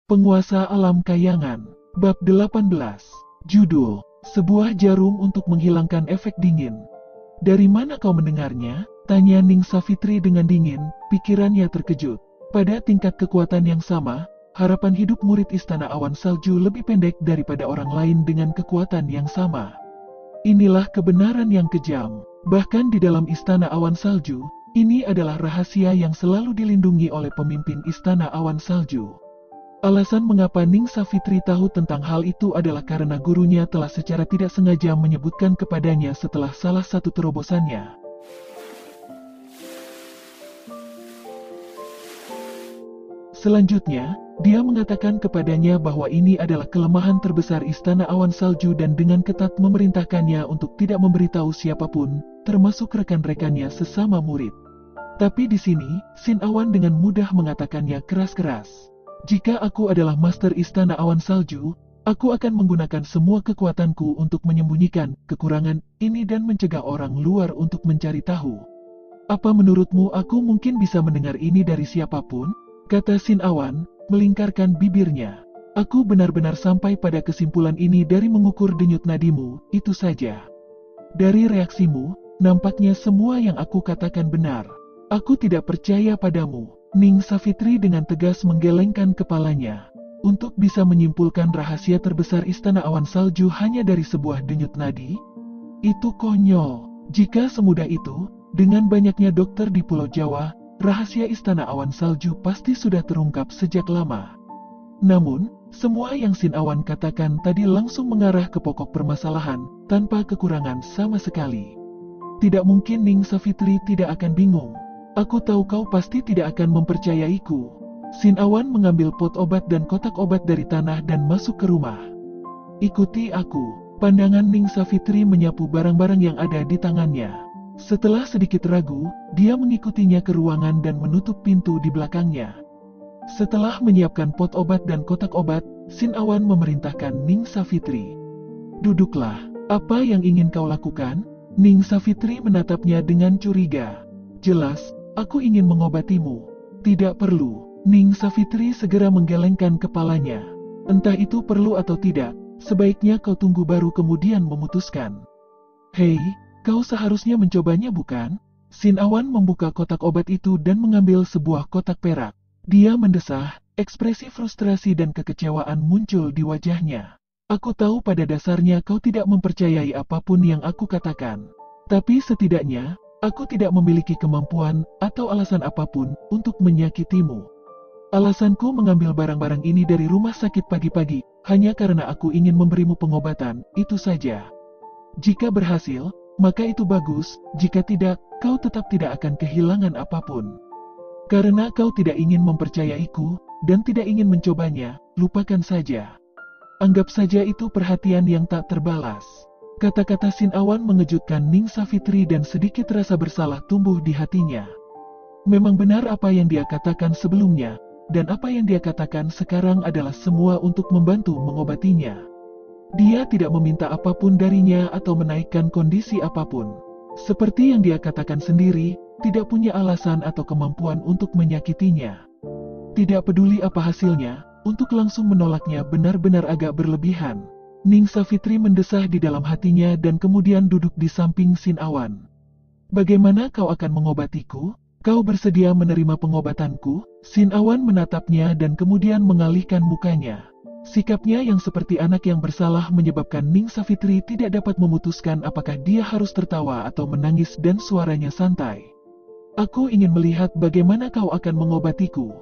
Penguasa Alam Kayangan. Bab 18. Judul, Sebuah Jarum untuk Menghilangkan Efek Dingin. Dari mana kau mendengarnya? Tanya Ning Savitri dengan dingin, pikirannya terkejut. Pada tingkat kekuatan yang sama, harapan hidup murid Istana Awan Salju lebih pendek daripada orang lain dengan kekuatan yang sama. Inilah kebenaran yang kejam. Bahkan di dalam Istana Awan Salju, ini adalah rahasia yang selalu dilindungi oleh pemimpin Istana Awan Salju. Alasan mengapa Ning Savitri tahu tentang hal itu adalah karena gurunya telah secara tidak sengaja menyebutkan kepadanya setelah salah satu terobosannya. Selanjutnya, dia mengatakan kepadanya bahwa ini adalah kelemahan terbesar Istana Awan Salju dan dengan ketat memerintahkannya untuk tidak memberitahu siapapun, termasuk rekan-rekannya sesama murid. Tapi di sini, Sin Awan dengan mudah mengatakannya keras-keras. Jika aku adalah Master Istana Awan Salju, aku akan menggunakan semua kekuatanku untuk menyembunyikan kekurangan ini dan mencegah orang luar untuk mencari tahu. Apa menurutmu aku mungkin bisa mendengar ini dari siapapun? Kata Sin Awan, melingkarkan bibirnya. Aku benar-benar sampai pada kesimpulan ini dari mengukur denyut nadimu, itu saja. Dari reaksimu, nampaknya semua yang aku katakan benar. Aku tidak percaya padamu. Ning Savitri dengan tegas menggelengkan kepalanya. Untuk bisa menyimpulkan rahasia terbesar Istana Awan Salju hanya dari sebuah denyut nadi? Itu konyol. Jika semudah itu, dengan banyaknya dokter di Pulau Jawa, rahasia Istana Awan Salju pasti sudah terungkap sejak lama. Namun, semua yang Sin Awan katakan tadi langsung mengarah ke pokok permasalahan, tanpa kekurangan sama sekali. Tidak mungkin Ning Savitri tidak akan bingung. Aku tahu kau pasti tidak akan mempercayaiku. Sin Awan mengambil pot obat dan kotak obat dari tanah dan masuk ke rumah. Ikuti aku. Pandangan Ning Savitri menyapu barang-barang yang ada di tangannya. Setelah sedikit ragu, dia mengikutinya ke ruangan dan menutup pintu di belakangnya. Setelah menyiapkan pot obat dan kotak obat, Sin Awan memerintahkan Ning Savitri. Duduklah. Apa yang ingin kau lakukan? Ning Savitri menatapnya dengan curiga. Jelas, aku ingin mengobatimu. Tidak perlu. Ning Savitri segera menggelengkan kepalanya. Entah itu perlu atau tidak, sebaiknya kau tunggu baru kemudian memutuskan. Hei, kau seharusnya mencobanya bukan? Sin Awan membuka kotak obat itu dan mengambil sebuah kotak perak. Dia mendesah, ekspresi frustrasi dan kekecewaan muncul di wajahnya. Aku tahu pada dasarnya kau tidak mempercayai apapun yang aku katakan. Tapi setidaknya, aku tidak memiliki kemampuan atau alasan apapun untuk menyakitimu. Alasanku mengambil barang-barang ini dari rumah sakit pagi-pagi, hanya karena aku ingin memberimu pengobatan, itu saja. Jika berhasil, maka itu bagus, jika tidak, kau tetap tidak akan kehilangan apapun. Karena kau tidak ingin mempercayaiku, dan tidak ingin mencobanya, lupakan saja. Anggap saja itu perhatian yang tak terbalas. Kata-kata Sin Awan mengejutkan Ning Savitri dan sedikit rasa bersalah tumbuh di hatinya. Memang benar apa yang dia katakan sebelumnya, dan apa yang dia katakan sekarang adalah semua untuk membantu mengobatinya. Dia tidak meminta apapun darinya atau menaikkan kondisi apapun. Seperti yang dia katakan sendiri, tidak punya alasan atau kemampuan untuk menyakitinya. Tidak peduli apa hasilnya, untuk langsung menolaknya benar-benar agak berlebihan. Ning Savitri mendesah di dalam hatinya dan kemudian duduk di samping Sin Awan. Bagaimana kau akan mengobatiku? Kau bersedia menerima pengobatanku? Sin Awan menatapnya dan kemudian mengalihkan mukanya. Sikapnya yang seperti anak yang bersalah menyebabkan Ning Savitri tidak dapat memutuskan apakah dia harus tertawa atau menangis dan suaranya santai. Aku ingin melihat bagaimana kau akan mengobatiku.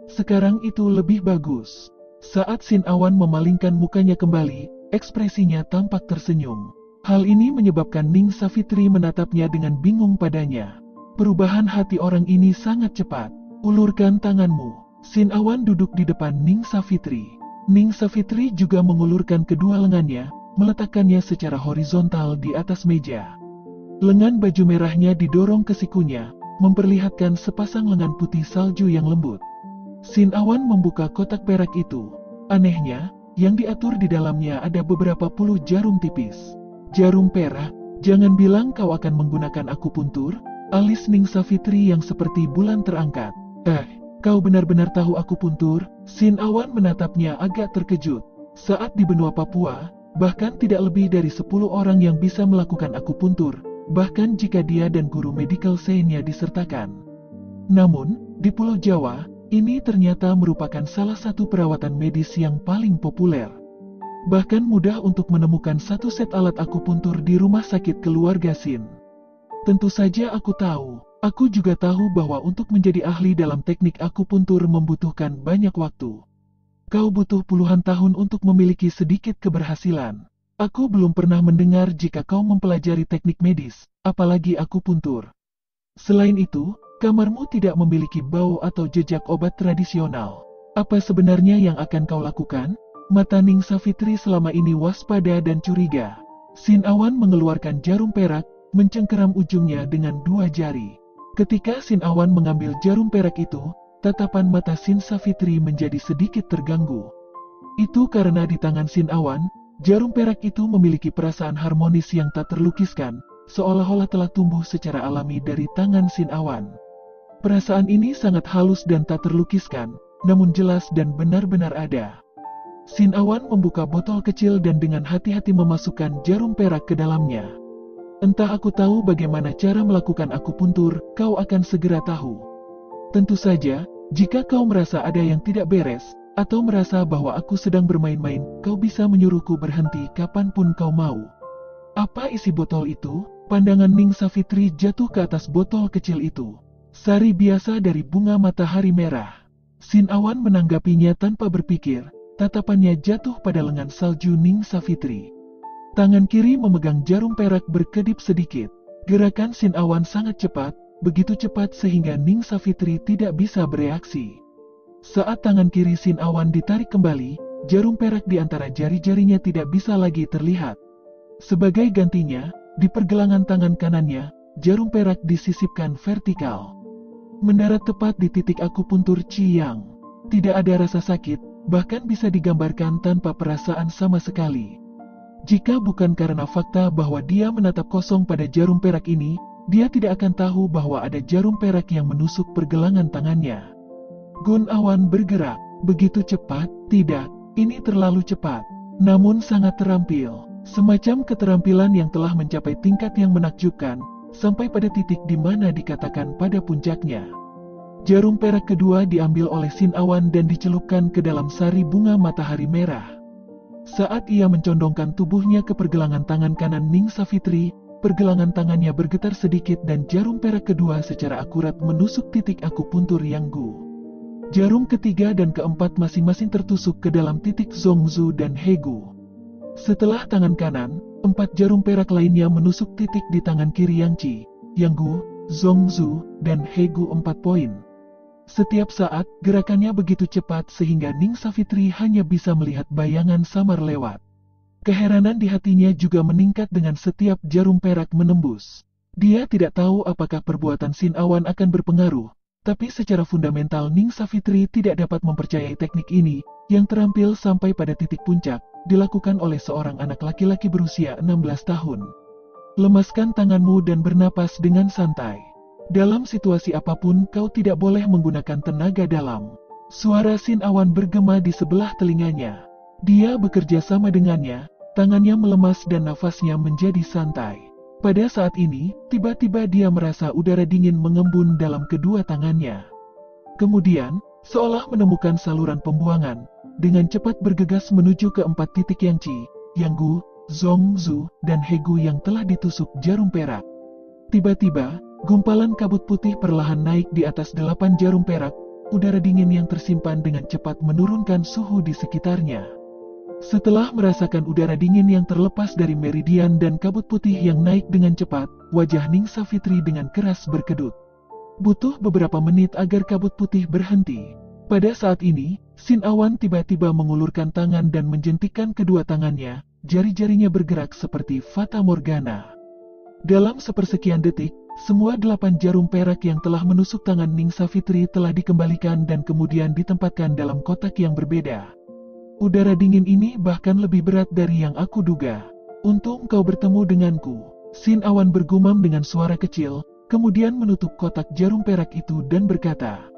Sekarang itu lebih bagus. Saat Sin Awan memalingkan mukanya kembali, ekspresinya tampak tersenyum. Hal ini menyebabkan Ning Savitri menatapnya dengan bingung padanya. Perubahan hati orang ini sangat cepat. Ulurkan tanganmu. Sin Awan duduk di depan Ning Savitri. Ning Savitri juga mengulurkan kedua lengannya, meletakkannya secara horizontal di atas meja. Lengan baju merahnya didorong ke sikunya, memperlihatkan sepasang lengan putih salju yang lembut. Sin Awan membuka kotak perak itu. Anehnya, yang diatur di dalamnya ada beberapa puluh jarum tipis. Jarum perak? Jangan bilang kau akan menggunakan akupuntur? Alis Ning Savitri yang seperti bulan terangkat. Kau benar-benar tahu akupuntur? Sin Awan menatapnya agak terkejut. Saat di benua Papua, bahkan tidak lebih dari 10 orang yang bisa melakukan akupuntur, bahkan jika dia dan guru medical science-nya disertakan. Namun, di Pulau Jawa, ini ternyata merupakan salah satu perawatan medis yang paling populer. Bahkan mudah untuk menemukan satu set alat akupuntur di rumah sakit keluarga Sin. Tentu saja aku tahu. Aku juga tahu bahwa untuk menjadi ahli dalam teknik akupuntur membutuhkan banyak waktu. Kau butuh puluhan tahun untuk memiliki sedikit keberhasilan. Aku belum pernah mendengar jika kau mempelajari teknik medis, apalagi akupuntur. Selain itu, kamarmu tidak memiliki bau atau jejak obat tradisional. Apa sebenarnya yang akan kau lakukan? Mata Ning Savitri selama ini waspada dan curiga. Sin Awan mengeluarkan jarum perak, mencengkeram ujungnya dengan 2 jari. Ketika Sin Awan mengambil jarum perak itu, tatapan mata Sin Savitri menjadi sedikit terganggu. Itu karena di tangan Sin Awan, jarum perak itu memiliki perasaan harmonis yang tak terlukiskan, seolah-olah telah tumbuh secara alami dari tangan Sin Awan. Perasaan ini sangat halus dan tak terlukiskan, namun jelas dan benar-benar ada. Sin Awan membuka botol kecil dan dengan hati-hati memasukkan jarum perak ke dalamnya. Entah aku tahu bagaimana cara melakukan akupuntur, kau akan segera tahu. Tentu saja, jika kau merasa ada yang tidak beres, atau merasa bahwa aku sedang bermain-main, kau bisa menyuruhku berhenti kapanpun kau mau. Apa isi botol itu? Pandangan Ning Savitri jatuh ke atas botol kecil itu. Sari biasa dari bunga matahari merah. Sin Awan menanggapinya tanpa berpikir, tatapannya jatuh pada lengan salju Ning Savitri. Tangan kiri memegang jarum perak berkedip sedikit. Gerakan Sin Awan sangat cepat, begitu cepat sehingga Ning Savitri tidak bisa bereaksi. Saat tangan kiri Sin Awan ditarik kembali, jarum perak di antara jari-jarinya tidak bisa lagi terlihat. Sebagai gantinya, di pergelangan tangan kanannya, jarum perak disisipkan vertikal. Mendarat tepat di titik akupuntur Ciyang. Tidak ada rasa sakit, bahkan bisa digambarkan tanpa perasaan sama sekali. Jika bukan karena fakta bahwa dia menatap kosong pada jarum perak ini, dia tidak akan tahu bahwa ada jarum perak yang menusuk pergelangan tangannya. Gun Awan bergerak. Begitu cepat? Tidak, ini terlalu cepat. Namun sangat terampil. Semacam keterampilan yang telah mencapai tingkat yang menakjubkan, sampai pada titik di mana dikatakan pada puncaknya. Jarum perak kedua diambil oleh Sin Awan dan dicelupkan ke dalam sari bunga matahari merah. Saat ia mencondongkan tubuhnya ke pergelangan tangan kanan Ning Savitri, pergelangan tangannya bergetar sedikit dan jarum perak kedua secara akurat menusuk titik akupuntur Yang Gu. Jarum ketiga dan keempat masing-masing tertusuk ke dalam titik Zongzu dan Hegu. Setelah tangan kanan, 4 jarum perak lainnya menusuk titik di tangan kiri Yang Ci, Yang Gu, Zongzu, dan Hegu 4 poin. Setiap saat, gerakannya begitu cepat sehingga Ning Savitri hanya bisa melihat bayangan samar lewat. Keheranan di hatinya juga meningkat dengan setiap jarum perak menembus. Dia tidak tahu apakah perbuatan Sin Awan akan berpengaruh, tapi secara fundamental Ning Savitri tidak dapat mempercayai teknik ini, yang terampil sampai pada titik puncak, dilakukan oleh seorang anak laki-laki berusia 16 tahun. Lemaskan tanganmu dan bernapas dengan santai. Dalam situasi apapun kau tidak boleh menggunakan tenaga dalam. Suara Sin Awan bergema di sebelah telinganya. Dia bekerja sama dengannya, tangannya melemas dan nafasnya menjadi santai. Pada saat ini, tiba-tiba dia merasa udara dingin mengembun dalam kedua tangannya. Kemudian, seolah menemukan saluran pembuangan, dengan cepat bergegas menuju ke 4 titik Yang Ci, Yang Gu, Zongzu, dan Hegu yang telah ditusuk jarum perak. Tiba-tiba, gumpalan kabut putih perlahan naik di atas 8 jarum perak, udara dingin yang tersimpan dengan cepat menurunkan suhu di sekitarnya. Setelah merasakan udara dingin yang terlepas dari meridian dan kabut putih yang naik dengan cepat, wajah Ning Savitri dengan keras berkedut. Butuh beberapa menit agar kabut putih berhenti. Pada saat ini, Sin Awan tiba-tiba mengulurkan tangan dan menjentikkan kedua tangannya, jari-jarinya bergerak seperti Fata Morgana. Dalam sepersekian detik, semua 8 jarum perak yang telah menusuk tangan Ning Savitri telah dikembalikan dan kemudian ditempatkan dalam kotak yang berbeda. Udara dingin ini bahkan lebih berat dari yang aku duga. Untung kau bertemu denganku. Sin Awan bergumam dengan suara kecil, kemudian menutup kotak jarum perak itu dan berkata,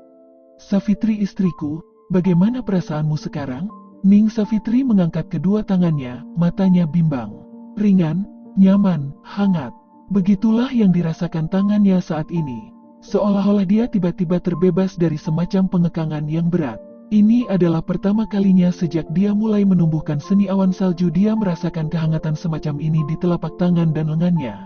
Savitri istriku, bagaimana perasaanmu sekarang? Ning Savitri mengangkat kedua tangannya, matanya bimbang. Ringan, nyaman, hangat. Begitulah yang dirasakan tangannya saat ini. Seolah-olah dia tiba-tiba terbebas dari semacam pengekangan yang berat. Ini adalah pertama kalinya sejak dia mulai menumbuhkan seni awan salju dia merasakan kehangatan semacam ini di telapak tangan dan lengannya.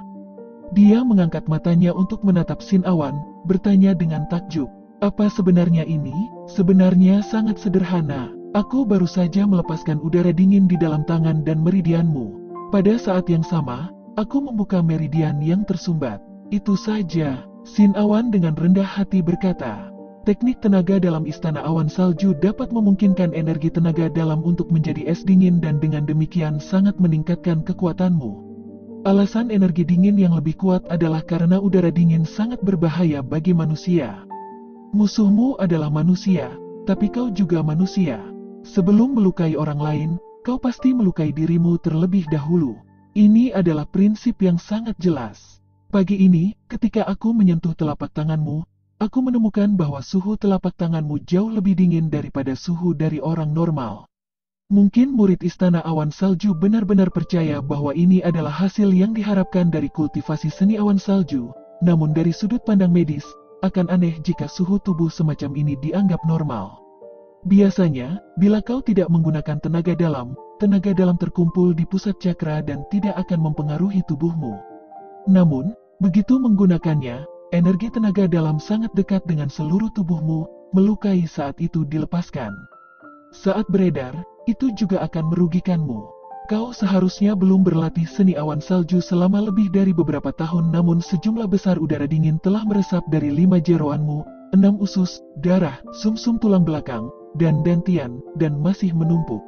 Dia mengangkat matanya untuk menatap Sin Awan, bertanya dengan takjub. Apa sebenarnya ini? Sebenarnya sangat sederhana. Aku baru saja melepaskan udara dingin di dalam tangan dan meridianmu. Pada saat yang sama, aku membuka meridian yang tersumbat. Itu saja. Sin Awan dengan rendah hati berkata. Teknik tenaga dalam istana awan salju dapat memungkinkan energi tenaga dalam untuk menjadi es dingin dan dengan demikian sangat meningkatkan kekuatanmu. Alasan energi dingin yang lebih kuat adalah karena udara dingin sangat berbahaya bagi manusia. Musuhmu adalah manusia, tapi kau juga manusia. Sebelum melukai orang lain, kau pasti melukai dirimu terlebih dahulu. Ini adalah prinsip yang sangat jelas. Pagi ini, ketika aku menyentuh telapak tanganmu, aku menemukan bahwa suhu telapak tanganmu jauh lebih dingin daripada suhu dari orang normal. Mungkin murid Istana Awan Salju benar-benar percaya bahwa ini adalah hasil yang diharapkan dari kultivasi seni awan salju, namun dari sudut pandang medis, akan aneh jika suhu tubuh semacam ini dianggap normal. Biasanya, bila kau tidak menggunakan tenaga dalam terkumpul di pusat cakra dan tidak akan mempengaruhi tubuhmu. Namun, begitu menggunakannya, energi tenaga dalam sangat dekat dengan seluruh tubuhmu, melukai saat itu dilepaskan. Saat beredar, itu juga akan merugikanmu. Kau seharusnya belum berlatih seni awan salju selama lebih dari beberapa tahun, namun sejumlah besar udara dingin telah meresap dari 5 jeroanmu, 6 usus, darah, sumsum tulang belakang, dan dantian, dan masih menumpuk.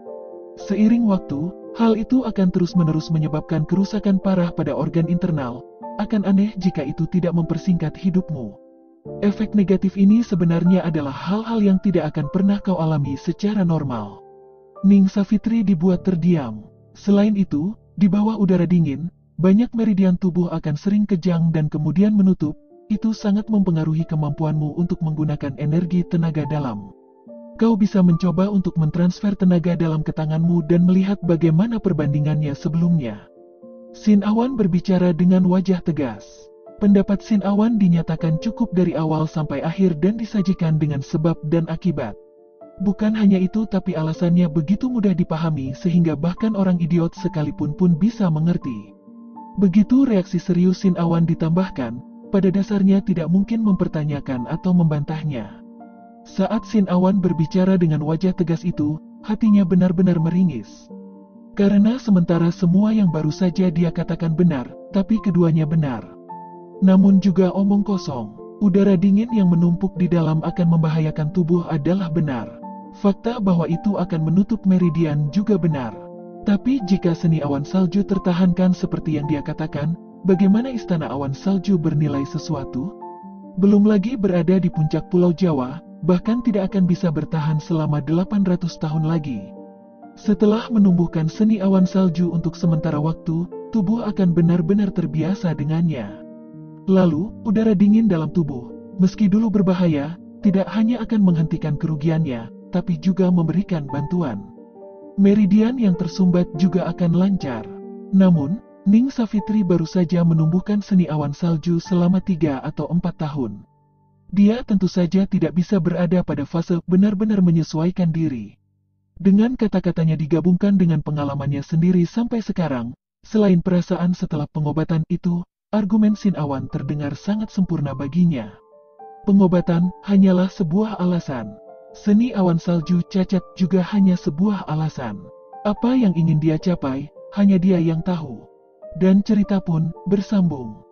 Seiring waktu, hal itu akan terus-menerus menyebabkan kerusakan parah pada organ internal. Akan aneh jika itu tidak mempersingkat hidupmu. Efek negatif ini sebenarnya adalah hal-hal yang tidak akan pernah kau alami secara normal. Ning Savitri dibuat terdiam. Selain itu, di bawah udara dingin, banyak meridian tubuh akan sering kejang dan kemudian menutup. Itu sangat mempengaruhi kemampuanmu untuk menggunakan energi tenaga dalam. Kau bisa mencoba untuk mentransfer tenaga dalam ke tanganmu dan melihat bagaimana perbandingannya sebelumnya. Sin Awan berbicara dengan wajah tegas. Pendapat Sin Awan dinyatakan cukup dari awal sampai akhir dan disajikan dengan sebab dan akibat. Bukan hanya itu, tapi alasannya begitu mudah dipahami sehingga bahkan orang idiot sekalipun pun bisa mengerti. Begitu reaksi serius Sin Awan ditambahkan, pada dasarnya tidak mungkin mempertanyakan atau membantahnya. Saat Sin Awan berbicara dengan wajah tegas itu, hatinya benar-benar meringis. Karena sementara semua yang baru saja dia katakan benar, tapi keduanya benar. Namun juga omong kosong. Udara dingin yang menumpuk di dalam akan membahayakan tubuh adalah benar. Fakta bahwa itu akan menutup meridian juga benar. Tapi jika seni awan salju tertahankan seperti yang dia katakan, bagaimana istana awan salju bernilai sesuatu? Belum lagi berada di puncak Pulau Jawa, bahkan tidak akan bisa bertahan selama 800 tahun lagi. Setelah menumbuhkan seni awan salju untuk sementara waktu, tubuh akan benar-benar terbiasa dengannya. Lalu, udara dingin dalam tubuh, meski dulu berbahaya, tidak hanya akan menghentikan kerugiannya, tapi juga memberikan bantuan. Meridian yang tersumbat juga akan lancar. Namun, Ning Savitri baru saja menumbuhkan seni awan salju selama 3 atau 4 tahun. Dia tentu saja tidak bisa berada pada fase benar-benar menyesuaikan diri. Dengan kata-katanya digabungkan dengan pengalamannya sendiri sampai sekarang, selain perasaan setelah pengobatan itu, argumen Sin Awan terdengar sangat sempurna baginya. Pengobatan hanyalah sebuah alasan. Seni awan salju cacat juga hanya sebuah alasan. Apa yang ingin dia capai, hanya dia yang tahu. Dan cerita pun bersambung.